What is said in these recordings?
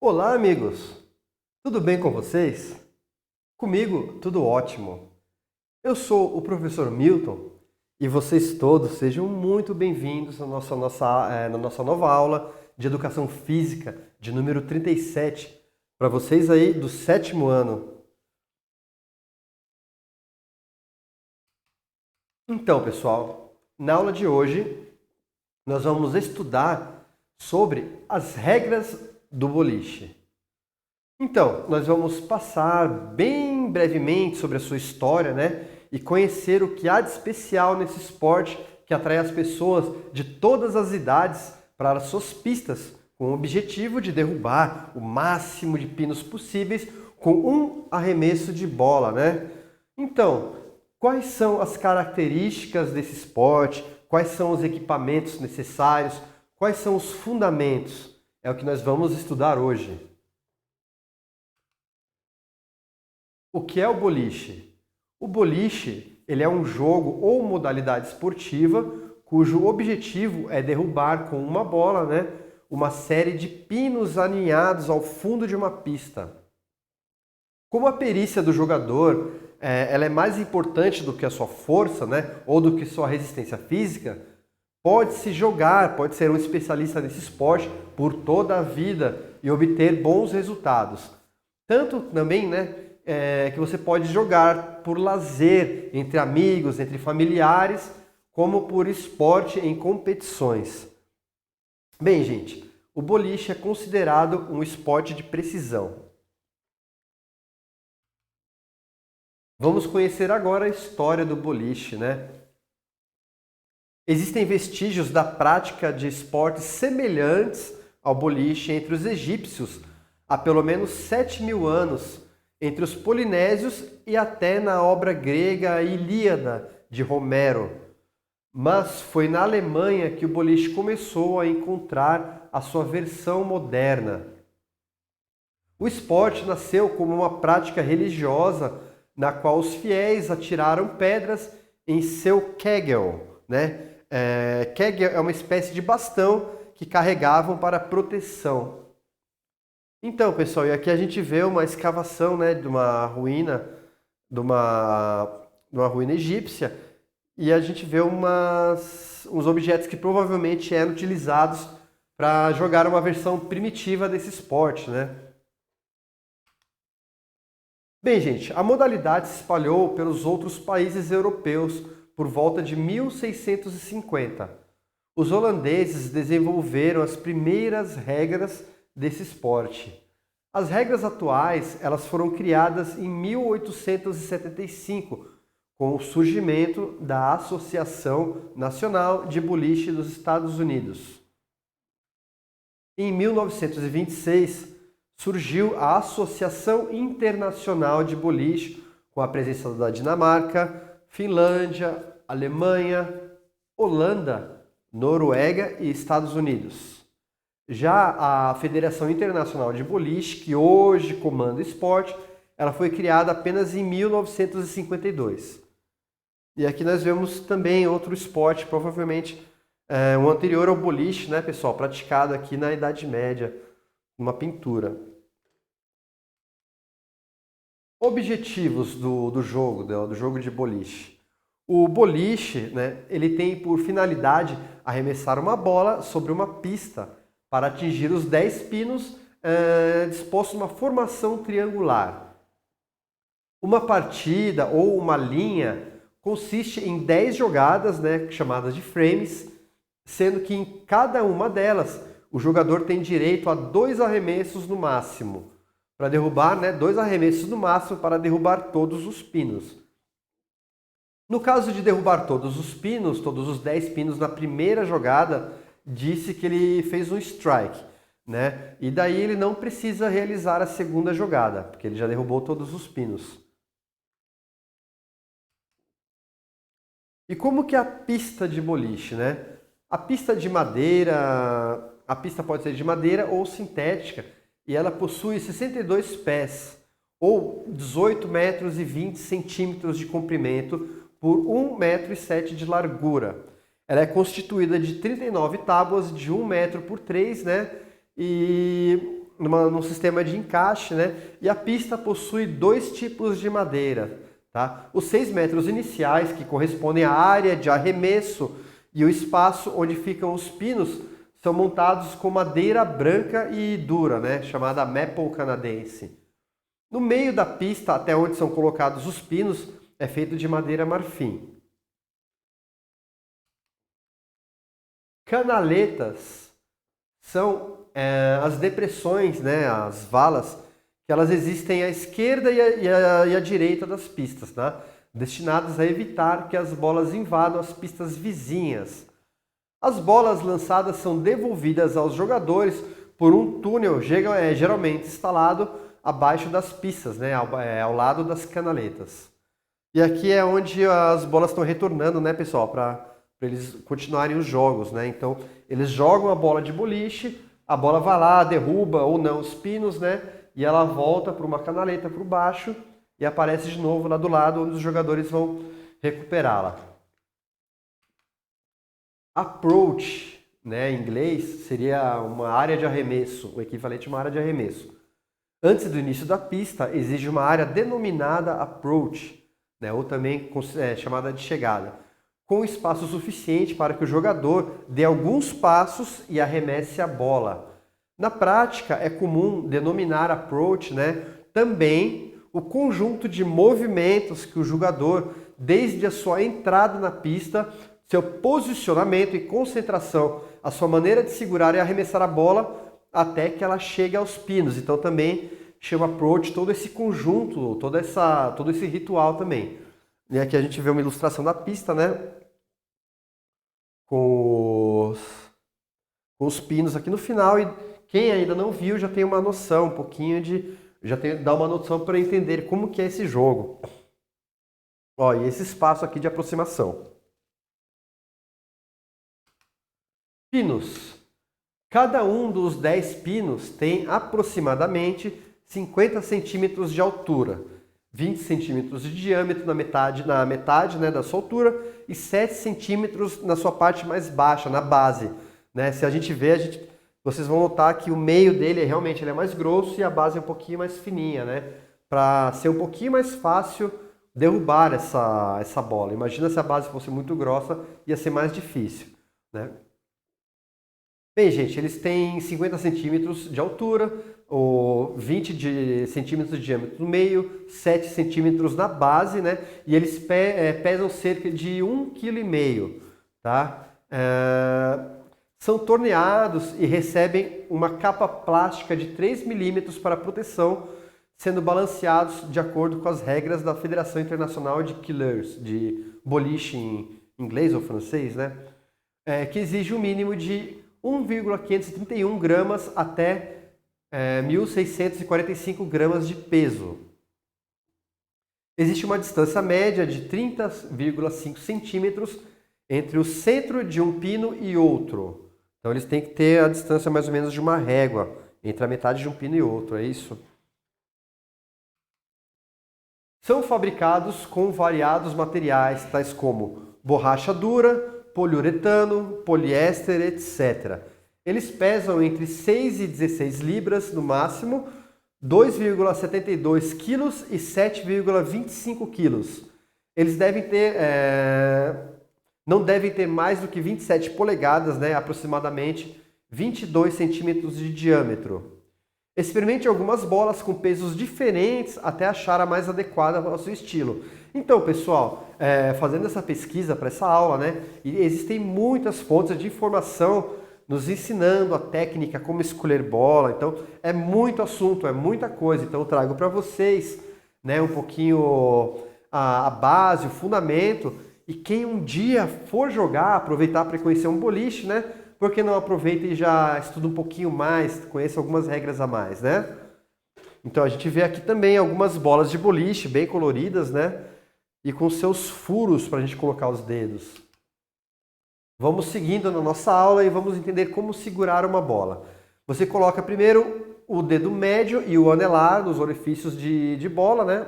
Olá, amigos! Tudo bem com vocês? Comigo, tudo ótimo. Eu sou o professor Milton e vocês todos sejam muito bem-vindos na nossa nova aula de Educação Física, de número 37, para vocês aí do 7º ano. Então, pessoal, na aula de hoje, nós vamos estudar sobre as regras do boliche. Então, nós vamos passar bem brevemente sobre a sua história, né? E conhecer o que há de especial nesse esporte que atrai as pessoas de todas as idades para as suas pistas, com o objetivo de derrubar o máximo de pinos possíveis com um arremesso de bola, né? Então, quais são as características desse esporte? Quais são os equipamentos necessários? Quais são os fundamentos? É o que nós vamos estudar hoje. O que é o boliche? O boliche, ele é um jogo ou modalidade esportiva cujo objetivo é derrubar com uma bola, né, uma série de pinos aninhados ao fundo de uma pista. Como a perícia do jogador ela é mais importante do que a sua força, né, ou do que sua resistência física, pode-se jogar, pode ser um especialista nesse esporte por toda a vida e obter bons resultados. Tanto também, né, que você pode jogar por lazer, entre amigos, entre familiares, como por esporte em competições. Bem, gente, o boliche é considerado um esporte de precisão. Vamos conhecer agora a história do boliche, né? Existem vestígios da prática de esportes semelhantes ao boliche entre os egípcios há pelo menos 7.000 anos, entre os polinésios e até na obra grega Ilíada, de Homero. Mas foi na Alemanha que o boliche começou a encontrar a sua versão moderna. O esporte nasceu como uma prática religiosa na qual os fiéis atiraram pedras em seu kegel, né? Kegel é uma espécie de bastão que carregavam para proteção. Então, pessoal, e aqui a gente vê uma escavação, né, de uma ruína, de uma ruína egípcia, e a gente vê uns objetos que provavelmente eram utilizados para jogar uma versão primitiva desse esporte, né? Bem, gente, a modalidade se espalhou pelos outros países europeus por volta de 1650. Os holandeses desenvolveram as primeiras regras desse esporte. As regras atuais, elas foram criadas em 1875, com o surgimento da Associação Nacional de Boliche dos Estados Unidos. Em 1926, surgiu a Associação Internacional de Boliche, com a presença da Dinamarca, Finlândia, Alemanha, Holanda, Noruega e Estados Unidos. Já a Federação Internacional de Boliche, que hoje comanda o esporte, ela foi criada apenas em 1952. E aqui nós vemos também outro esporte, provavelmente um anterior ao boliche, né, pessoal, praticado aqui na Idade Média, uma pintura. Objetivos do jogo de boliche. O boliche, né, ele tem por finalidade arremessar uma bola sobre uma pista para atingir os 10 pinos dispostos numa formação triangular. Uma partida ou uma linha consiste em 10 jogadas, né, chamadas de frames, sendo que em cada uma delas o jogador tem direito a 2 arremessos no máximo, para derrubar, né, 2 arremessos no máximo para derrubar todos os pinos. No caso de derrubar todos os pinos, todos os 10 pinos na primeira jogada, disse que ele fez um strike, né? E daí ele não precisa realizar a segunda jogada, porque ele já derrubou todos os pinos. E como que é a pista de boliche, né? A pista pode ser de madeira ou sintética, e ela possui 62 pés, ou 18 metros e 20 centímetros de comprimento por 1,7 metro de largura. Ela é constituída de 39 tábuas de 1 metro por 3, né? E num sistema de encaixe, né? E a pista possui 2 tipos de madeira, tá? Os 6 metros iniciais, que correspondem à área de arremesso, e o espaço onde ficam os pinos, são montados com madeira branca e dura, né? Chamada maple canadense. No meio da pista, até onde são colocados os pinos, é feito de madeira marfim. Canaletas são as depressões, né, as valas, que elas existem à esquerda e à direita das pistas, tá? Destinadas a evitar que as bolas invadam as pistas vizinhas. As bolas lançadas são devolvidas aos jogadores por um túnel geralmente instalado abaixo das pistas, né, ao lado das canaletas. E aqui é onde as bolas estão retornando, né, pessoal, para eles continuarem os jogos, né? Então, eles jogam a bola de boliche, a bola vai lá, derruba ou não os pinos, né? E ela volta para uma canaleta por baixo e aparece de novo lá do lado, onde os jogadores vão recuperá-la. Approach, né, em inglês, seria uma área de arremesso, o equivalente a uma área de arremesso. Antes do início da pista, existe uma área denominada approach, né, ou também chamada de chegada, com espaço suficiente para que o jogador dê alguns passos e arremesse a bola. Na prática, é comum denominar approach, né, também o conjunto de movimentos que o jogador, desde a sua entrada na pista, seu posicionamento e concentração, a sua maneira de segurar e arremessar a bola até que ela chegue aos pinos. Então também chama approach todo esse conjunto, todo esse ritual também. E aqui a gente vê uma ilustração da pista, né? Com os pinos aqui no final. E quem ainda não viu já tem uma noção, um pouquinho de... dá uma noção para entender como que é esse jogo. Ó, e esse espaço aqui de aproximação. Pinos. Cada um dos 10 pinos tem aproximadamente 50 centímetros de altura, 20 centímetros de diâmetro na metade, né, da sua altura e 7 centímetros na sua parte mais baixa, na base. Né? Se a gente ver, vocês vão notar que o meio dele ele é mais grosso e a base é um pouquinho mais fininha, né? Para ser um pouquinho mais fácil derrubar essa bola. Imagina se a base fosse muito grossa, ia ser mais difícil, né? Bem, gente, eles têm 50 centímetros de altura, ou 20 centímetros de diâmetro no meio, 7 centímetros na base, né? E eles pesam cerca de 1,5 kg, tá? São torneados e recebem uma capa plástica de 3 milímetros para proteção, sendo balanceados de acordo com as regras da Federação Internacional de Killers, de boliche em inglês ou francês, né? Que exige um mínimo de 1,531 gramas até 1.645 gramas de peso. Existe uma distância média de 30,5 centímetros entre o centro de um pino e outro. Então eles têm que ter a distância mais ou menos de uma régua entre a metade de um pino e outro, é isso? São fabricados com variados materiais, tais como borracha dura, poliuretano, poliéster, etc. Eles pesam entre 6 e 16 libras no máximo, 2,72 quilos e 7,25 quilos. Eles não devem ter mais do que 27 polegadas, né, aproximadamente 22 centímetros de diâmetro. Experimente algumas bolas com pesos diferentes até achar a mais adequada ao seu estilo. Então, pessoal, fazendo essa pesquisa para essa aula, né, existem muitas fontes de informação nos ensinando a técnica, como escolher bola. Então, é muito assunto, é muita coisa. Então, eu trago para vocês, né, um pouquinho a base, o fundamento. E quem um dia for jogar, aproveitar para conhecer um boliche, né, por que não aproveita e já estuda um pouquinho mais, conheça algumas regras a mais, né? Então, a gente vê aqui também algumas bolas de boliche bem coloridas, né? E com seus furos para a gente colocar os dedos. Vamos seguindo na nossa aula e vamos entender como segurar uma bola. Você coloca primeiro o dedo médio e o anelar nos orifícios de bola, né?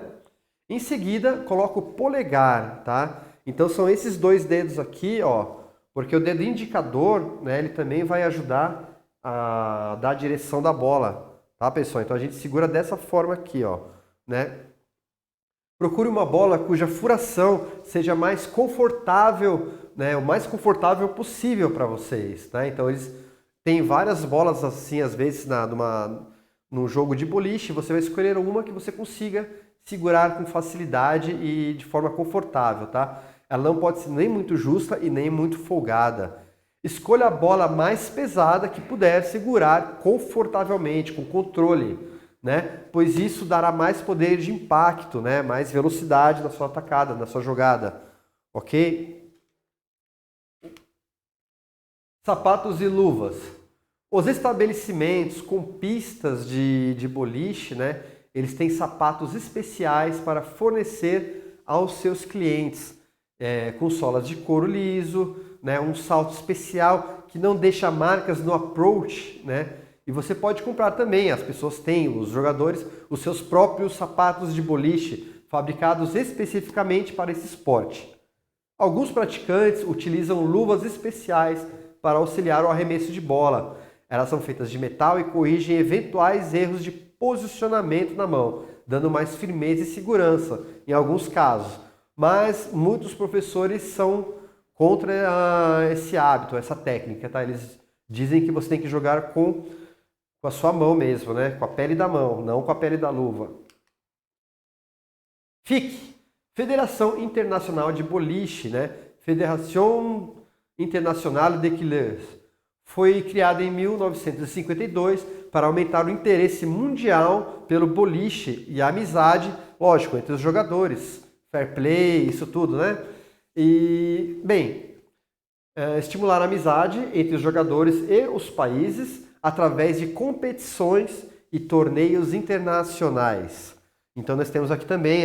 Em seguida, coloca o polegar, tá? Então são esses dois dedos aqui, ó, porque o dedo indicador, né, ele também vai ajudar a dar a direção da bola tá, pessoal? Então a gente segura dessa forma aqui, ó, né? Procure uma bola cuja furação seja mais confortável, né, o mais confortável possível para vocês, tá? Então eles têm várias bolas assim, às vezes num jogo de boliche, você vai escolher uma que você consiga segurar com facilidade e de forma confortável, tá? Ela não pode ser nem muito justa e nem muito folgada. Escolha a bola mais pesada que puder segurar confortavelmente, com controle, né? Pois isso dará mais poder de impacto, né? Mais velocidade na sua atacada, na sua jogada, ok? Sapatos e luvas. Os estabelecimentos com pistas de boliche, né? Eles têm sapatos especiais para fornecer aos seus clientes, com solas de couro liso, né? Um salto especial que não deixa marcas no approach, né? E você pode comprar também, as pessoas têm, os jogadores, os seus próprios sapatos de boliche, fabricados especificamente para esse esporte. Alguns praticantes utilizam luvas especiais para auxiliar o arremesso de bola. Elas são feitas de metal e corrigem eventuais erros de posicionamento na mão, dando mais firmeza e segurança em alguns casos. Mas muitos professores são contra esse hábito, essa técnica, tá? Eles dizem que você tem que jogar com a sua mão mesmo, né? Com a pele da mão, não com a pele da luva. FIC, Federação Internacional de Boliche, né? Fédération Internationale de Quilles. Foi criada em 1952 para aumentar o interesse mundial pelo boliche e a amizade, lógico, entre os jogadores. Fair play, isso tudo, né? E, bem, estimular a amizade entre os jogadores e os países através de competições e torneios internacionais. Então nós temos aqui também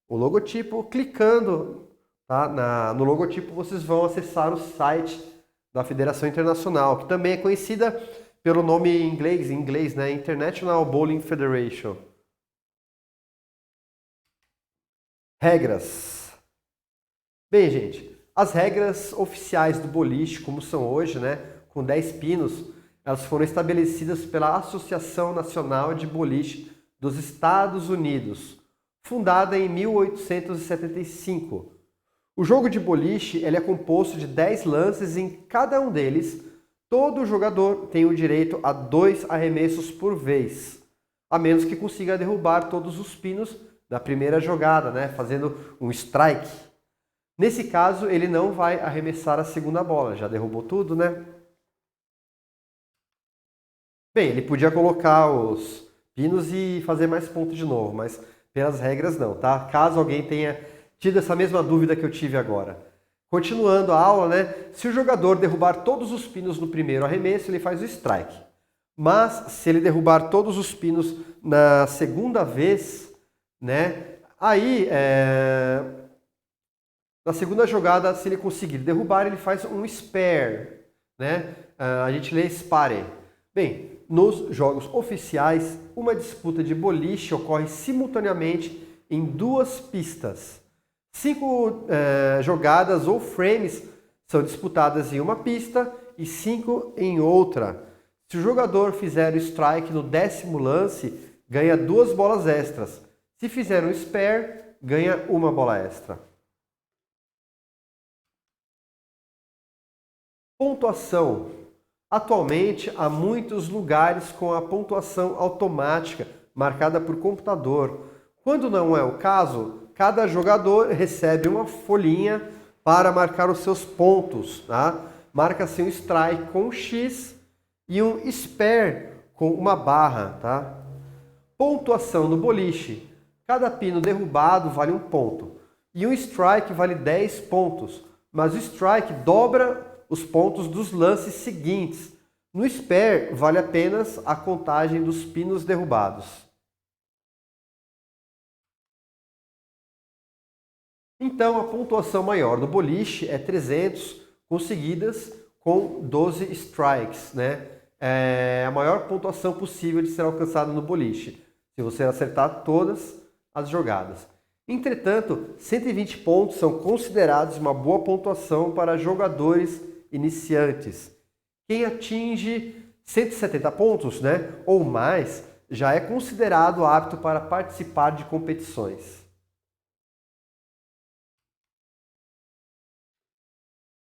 o logotipo. Clicando, tá, no logotipo vocês vão acessar o site da Federação Internacional, que também é conhecida pelo nome em inglês, né? International Bowling Federation. Regras. Bem, gente, as regras oficiais do boliche, como são hoje, né, com 10 pinos, elas foram estabelecidas pela Associação Nacional de Boliche dos Estados Unidos, fundada em 1875. O jogo de boliche ele é composto de 10 lances e em cada um deles, todo jogador tem o direito a 2 arremessos por vez, a menos que consiga derrubar todos os pinos da primeira jogada, né, fazendo um strike. Nesse caso, ele não vai arremessar a segunda bola, já derrubou tudo, né? Bem, ele podia colocar os pinos e fazer mais pontos de novo, mas pelas regras não, tá? Caso alguém tenha tido essa mesma dúvida que eu tive agora. Continuando a aula, né? Se o jogador derrubar todos os pinos no primeiro arremesso, ele faz o strike. Mas se ele derrubar todos os pinos na segunda vez, né? Aí, na segunda jogada, se ele conseguir derrubar, ele faz um spare, né? A gente lê spare. Bem, nos jogos oficiais, uma disputa de boliche ocorre simultaneamente em 2 pistas. 5 jogadas ou frames são disputadas em uma pista e 5 em outra. Se o jogador fizer o strike no 10º lance, ganha 2 bolas extras. Se fizer um spare, ganha 1 bola extra. Pontuação. Atualmente, há muitos lugares com a pontuação automática, marcada por computador. Quando não é o caso, cada jogador recebe uma folhinha para marcar os seus pontos. Tá? Marca-se um strike com um X e um spare com uma barra. Tá? Pontuação no boliche. Cada pino derrubado vale 1 ponto. E um strike vale 10 pontos. Mas o strike dobra os pontos dos lances seguintes. No spare, vale apenas a contagem dos pinos derrubados. Então, a pontuação maior do boliche é 300, conseguidas com 12 strikes, né? É a maior pontuação possível de ser alcançada no boliche, se você acertar todas as jogadas. Entretanto, 120 pontos são considerados uma boa pontuação para jogadores iniciantes. Quem atinge 170 pontos, né, ou mais, já é considerado apto para participar de competições.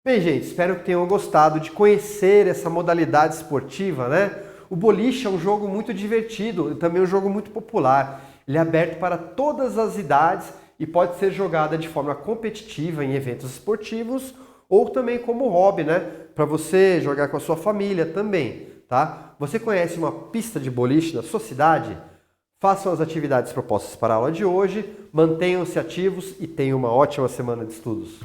Bem, gente, espero que tenham gostado de conhecer essa modalidade esportiva, né? O boliche é um jogo muito divertido e também um jogo muito popular. Ele é aberto para todas as idades e pode ser jogada de forma competitiva em eventos esportivos ou também como hobby, né? Para você jogar com a sua família também, tá? Você conhece uma pista de boliche na sua cidade? Façam as atividades propostas para a aula de hoje, mantenham-se ativos e tenham uma ótima semana de estudos.